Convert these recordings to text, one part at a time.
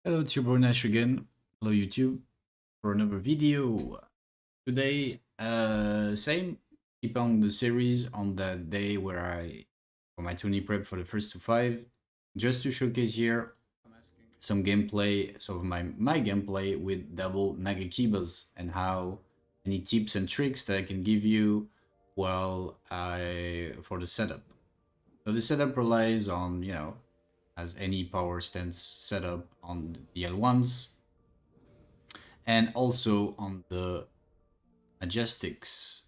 Hello, it's your boy Nash again. Hello YouTube for another video. Today, same, keep on the series on that day where I for my tourney prep for the first to five, just to showcase here some gameplay, some of my gameplay with double Nagakibas and how any tips and tricks that I can give you while I for the setup. So the setup relies on as any power stance setup on the L1s and also on the majestics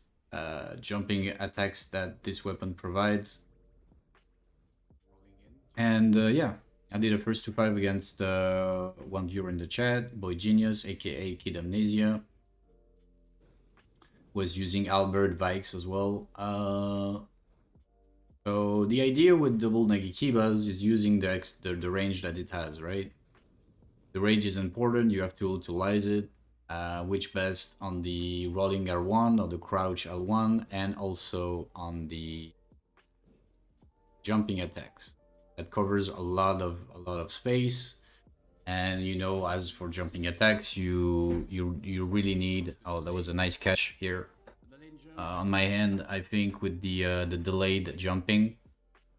jumping attacks that this weapon provides. And yeah, I did a first to five against one viewer in the chat, Boygenius, aka Kid Amnesia. Was using Albert Vikes as well. So the idea with double Nagakibas is using the range that it has, right? The range is important, you have to utilize it. Which best on the rolling R1 or the crouch L1 and also on the jumping attacks. That covers a lot of space. And as for jumping attacks, you really need. Oh, that was a nice catch here. On my hand, I think with the delayed jumping,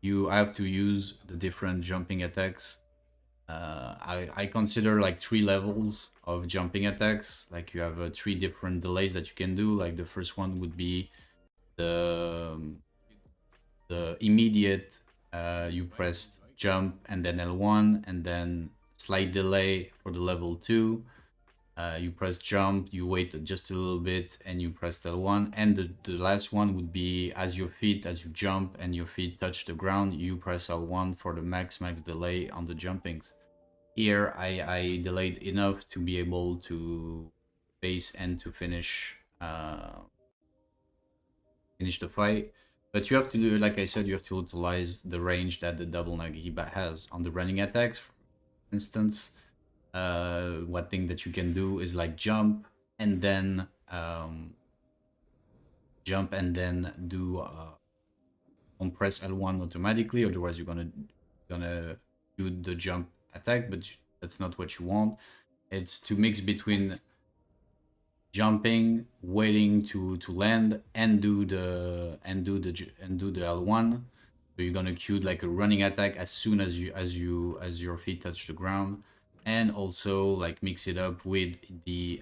you have to use the different jumping attacks. I consider like 3 levels of jumping attacks. Like you have 3 different delays that you can do. Like the first one would be the immediate you press jump and then L1 and then slight delay for the level 2. You press jump, you wait just a little bit and you press L1. And the last one would be as you jump and your feet touch the ground, you press L1 for the max delay on the jumpings. Here I delayed enough to be able to base and to finish the fight. But you have to do, like I said, you have to utilize the range that the double Nagakiba has on the running attacks. For instance, one thing that you can do is like jump and then do compress L1 automatically. Otherwise, you're gonna do the jump attack, but that's not what you want. It's to mix between jumping, waiting to land, and do the L1. So you're gonna cue like a running attack as soon as your feet touch the ground, and also like mix it up with the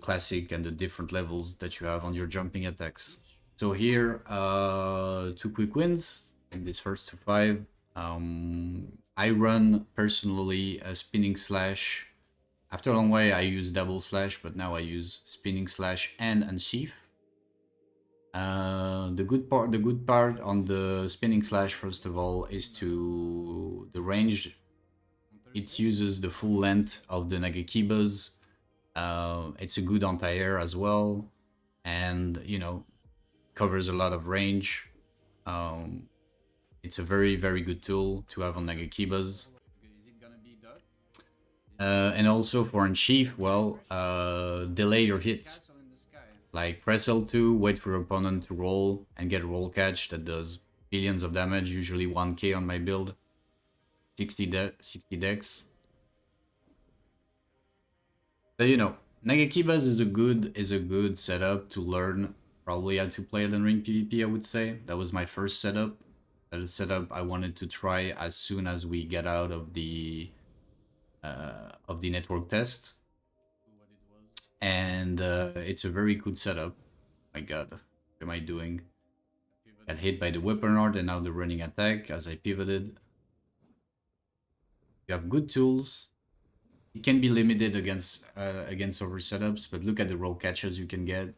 classic and the different levels that you have on your jumping attacks. So here, 2 quick wins in this first to five. I run personally a spinning slash. After a long while, I use double slash, but now I use spinning slash and unsheath. The good part on the spinning slash, first of all, is to the range. It uses the full length of the Nagakibas. It's a good anti-air as well, and covers a lot of range. It's a very good tool to have on Nagakibas. And also for Unsheath, well, delay your hits. Like press L2, wait for your opponent to roll and get a roll catch that does billions of damage, usually 1k on my build. 60 dex. So Nagakibas is a good setup to learn probably how to play Elden Ring PvP, I would say. That was my first setup. That is setup I wanted to try as soon as we get out of the network test. And it's a very good setup. My god, what am I doing? Got hit by the weapon art and now the running attack as I pivoted. You have good tools. It can be limited against over setups, but look at the roll catches you can get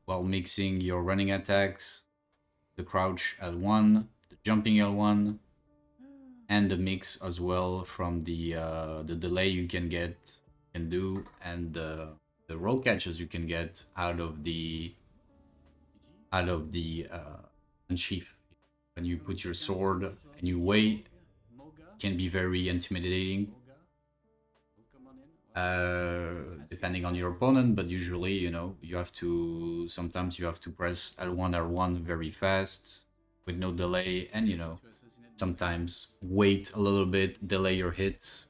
while mixing your running attacks, the crouch L1, the jumping L1, and the mix as well from the delay you can do, and the roll catches you can get out of the unsheath. When you put your sword and you wait, it can be very intimidating. Depending on your opponent, but usually sometimes you have to press L1 R1 very fast with no delay, and sometimes wait a little bit, delay your hits,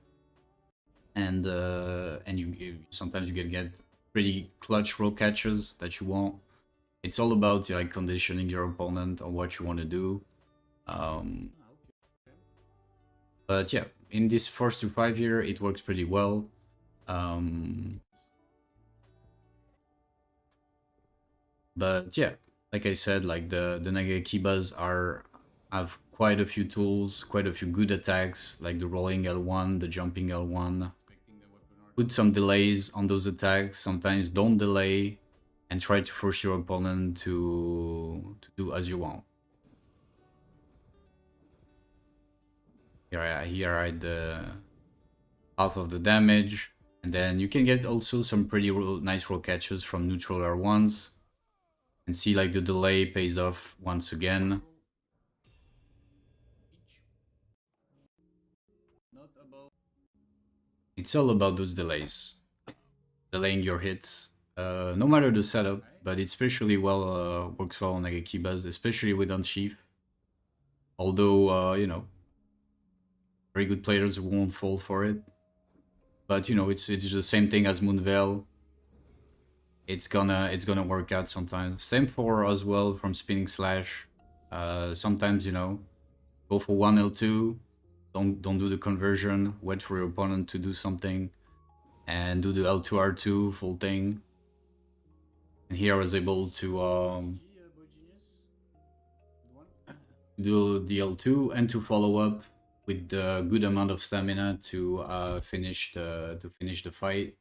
and sometimes you can get pretty clutch roll catches that you want. It's all about like conditioning your opponent on what you want to do. Um, but yeah, in this 4-5 here, it works pretty well. Um, but yeah, like I said, like the Nagakibas have quite a few tools, quite a few good attacks, like the rolling L1, the jumping L1. Put some delays on those attacks. Sometimes don't delay, and try to force your opponent to do as you want. Here I had the half of the damage, and then you can get also some pretty nice roll catches from neutral R1s, and see like the delay pays off once again. It's all about those delays, delaying your hits, no matter the setup, but it especially works well on Nagakibas, especially with Unsheathe. Although, very good players won't fall for it. But it's the same thing as Moonveil. It's gonna work out sometimes. Same for as well from Spinning Slash. Sometimes go for 1L2, don't do the conversion, wait for your opponent to do something, and do the L2R2 full thing. And here I was able to do the L2 and to follow up with a good amount of stamina to finish the fight.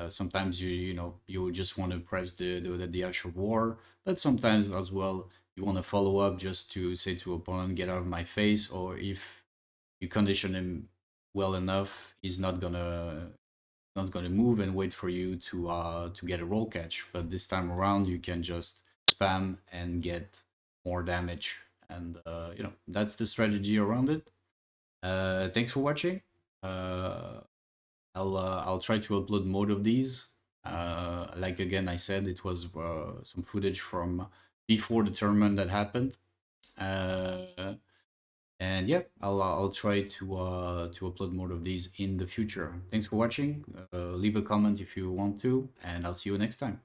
Sometimes you just want to press the actual war, but sometimes as well you want to follow up just to say to opponent, get out of my face, or if you condition him well enough, he's not gonna move and wait for you to get a roll catch. But this time around, you can just spam and get more damage, and that's the strategy around it. Thanks for watching. Uh, I'll try to upload more of these. Like again, I said it was some footage from before the tournament that happened. Uh, and yeah, I'll try to upload more of these in the future. Thanks for watching. Leave a comment if you want to, and I'll see you next time.